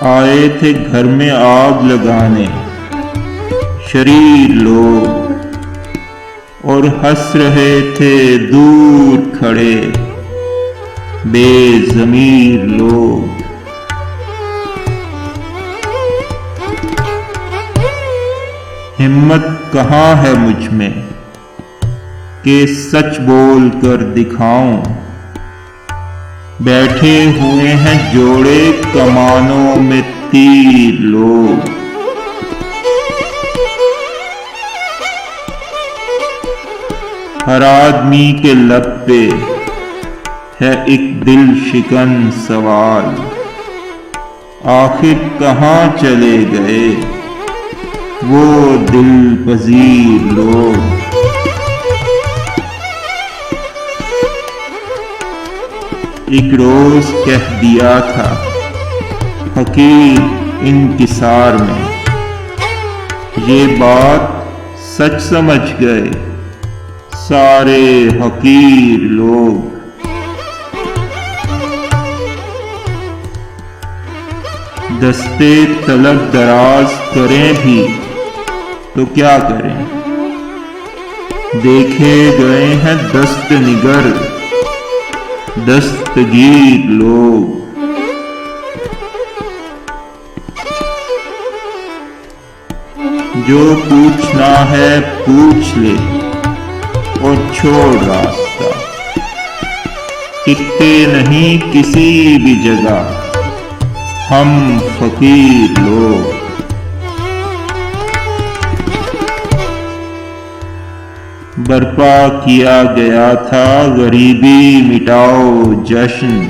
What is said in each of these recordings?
आए थे घर में आग लगाने शरीर लोग, और हंस रहे थे दूर खड़े बेज़मीर लोग। हिम्मत कहाँ है मुझ में कि सच बोल कर दिखाऊं। बैठे हुए हैं जोड़े कमानों में तीर लोग। हर आदमी के लब पे है एक दिल शिकन सवाल, आखिर कहाँ चले गए वो दिल पजीर लोग। एक रोज कह दिया था फकीर इंकिसार में, ये बात सच समझ गए सारे हकीर लोग। दस्ते तलब दराज करें भी तो क्या करें, देखे गए हैं दस्त निगर दस्तगीर लोग। जो पूछना है पूछ ले और छोड़ रास्ता, टिकते नहीं किसी भी जगह हम फकीर लोग। बर्पा किया गया था गरीबी मिटाओ जश्न,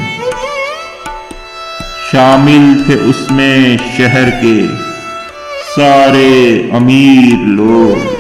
शामिल थे उसमें शहर के सारे अमीर लोग।